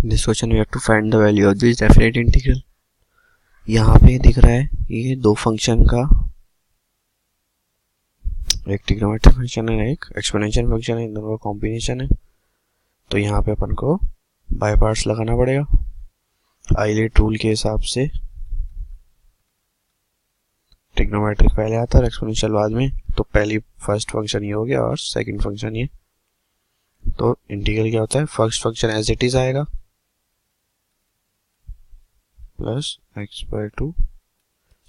This question we have to find the value of this definite integral. यहाँ पे दिख रहा है ये दो फंक्शन का, एक ट्रिग्नोमेट्रिक फंक्शन है, एक एक्सपोनेंशियल फंक्शन है, इन दोनों का कॉम्बिनेशन है। तो यहाँ पे अपन को बाय पार्ट्स लगाना पड़ेगा। आइलेट रूल के हिसाब से ट्रिग्नोमेट्रिक पहले आता है और एक्सपोनेंशियल बाद में। तो पहली फर्स्ट फंक्शन ये हो गया और सेकंड फंक्शन ये। तो इंटीग्रल क्या होता है, first function as it is आएगा प्लस x/2,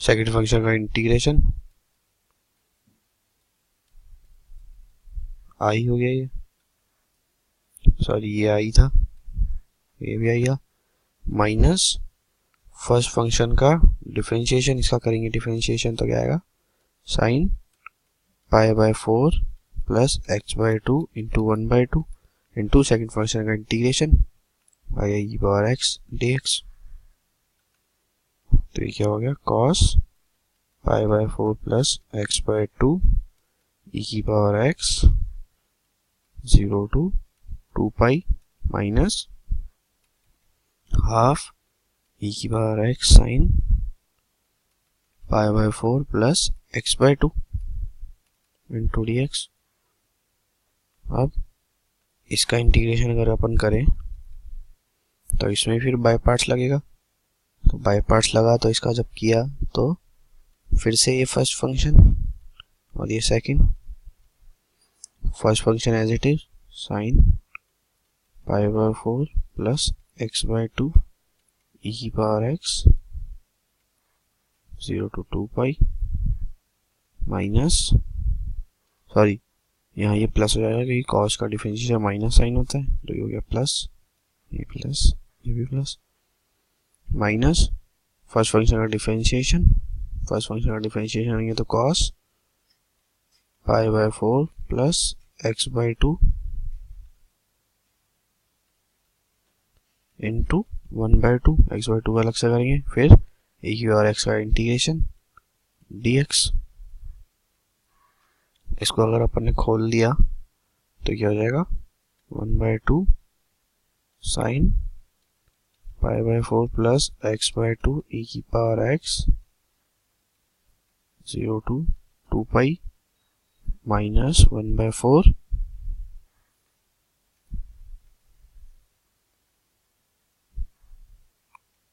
सेकंड फंक्शन का इंटीग्रेशन आई हो गया, ये सॉरी ये आई था, ये भी आएगा, माइनस फर्स्ट फंक्शन का डिफरेंशिएशन, इसका करेंगे डिफरेंशिएशन तो क्या आएगा, sine π/4 plus x/2 into 1/2 into second function का इंटीग्रेशन e⁻x dx। तो ये क्या हो गया, cos π/4 plus x/2 e⁻x 0 to 2π minus half e⁻x sine π/4 plus x/2 into dx। अब इसका इंटीग्रेशन अगर अपन करें तो इसमें फिर बाय पार्ट्स लगेगा। तो बाय पार्ट्स लगा तो इसका जब किया तो फिर से ये फर्स्ट फंक्शन और ये second. First function as it is sine π/4 plus x/2 e⁻x 0 to 2π minus, sorry यहाँ ये प्लस हो जाएगा क्योंकि कॉस का डिफरेंशिएशन माइनस साइन होता है, तो ये हो गया प्लस, ये प्लस, ये भी प्लस, माइनस फर्स्ट फंक्शन का डिफरेंशिएशन, फर्स्ट फंक्शन का डिफरेंशिएशन होंगे तो cos π/4 plus x/2 into 1/2, x/2 का अलग से करेंगे, फिर e⁻x का इंटीग्रेशन dx। इसको अगर अपन ने खोल दिया तो क्या हो जाएगा, 1/2 sine π/4 plus x/2 e⁻x 0 to 2π minus 1/4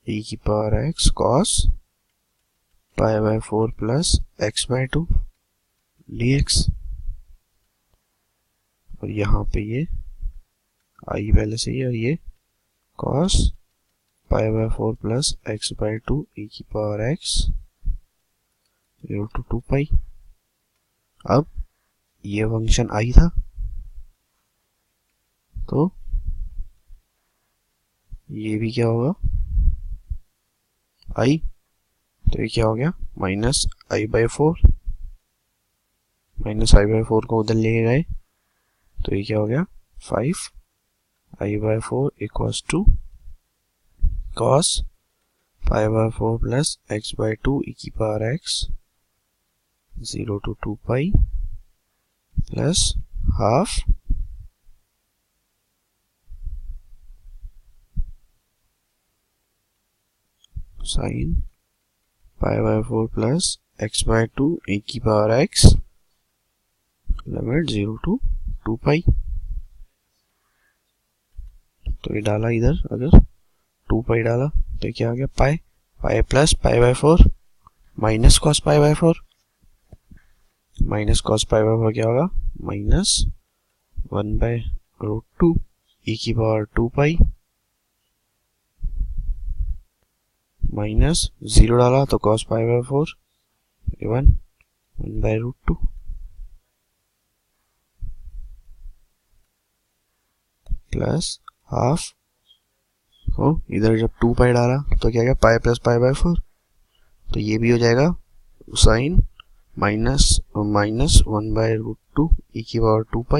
e⁻x cos π/4 plus x/2 dx। और यहाँ पे ये आई पहले से ही और ये cos π/4 plus x/2 e⁻x 0 to 2π। अब ये फंक्शन आई था तो ये भी क्या होगा, आई, तो ये क्या हो गया, माइनस i/4, माइनस i/4 को उधर ले गए तो ये क्या हो गया, 5 i/4 equals to cos π/4 plus x/2 e⁻x 0 to 2π plus half sine π/4 plus x/2 e⁻x limit 0 to 2π। तो ये डाला इधर, अगर 2π डाला तो क्या आ गया, pi, pi plus π/4 minus cos π/4, minus cos π/4 क्या होगा, माइनस 1/√2 e⁻2π माइनस 0 डाला तो cos π/4 1/√2 प्लस हाफ, हो इधर जब 2π डाला तो क्या गया, पाई प्लस π/4, तो ये भी हो जाएगा साइन माइनस 1/√2 e⁻2π,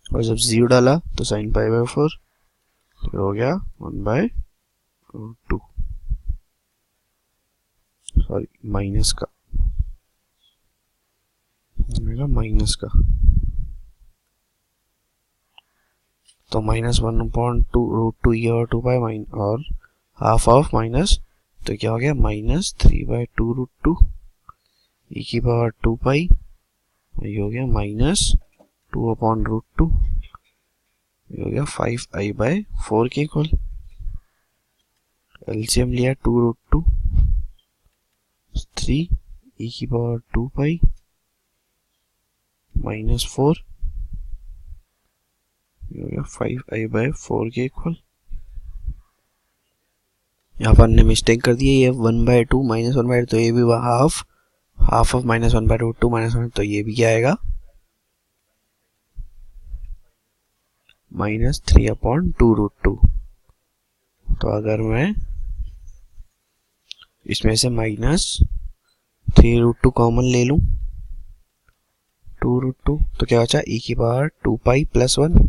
और जब 0 डाला तो साइन π/4 तो हो गया 1/√2, सॉरी माइनस का, माइनस का। तो -1/2√2 ये और 2 पाई और हाफ ऑफ माइनस, तो क्या हो गया -3/2√2 e की पावर 2 पाई, ये हो गया -2/√2, ये हो गया 5i/4 के इक्वल। एलसीएम लिया 2√2, 3 e की पावर 2 पाई -4, ये हो गया 5i/4 के इक्वल। यहाँ पर हमने मिस्टेक कर दी है, ये 1/2 -1/2, तो ये भी हाफ ऑफ -1/√2 -1, तो ये भी क्या आएगा -3/2√2। तो अगर मैं इसमें से -3√2 कॉमन ले लूं, 2√2, तो क्या बचा e की पावर 2 पाई +1,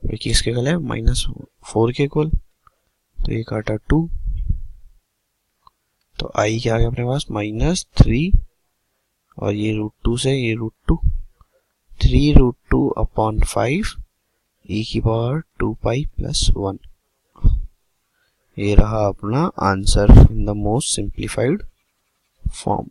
किसके इक्वल है -4 के इक्वल, तो ये काटा 2, तो i क्या आ गया अपने पास -3, और ये √2 से ये √2, 3√2/5 e की पावर 2 पाई +1। ये रहा अपना answer in the most simplified form.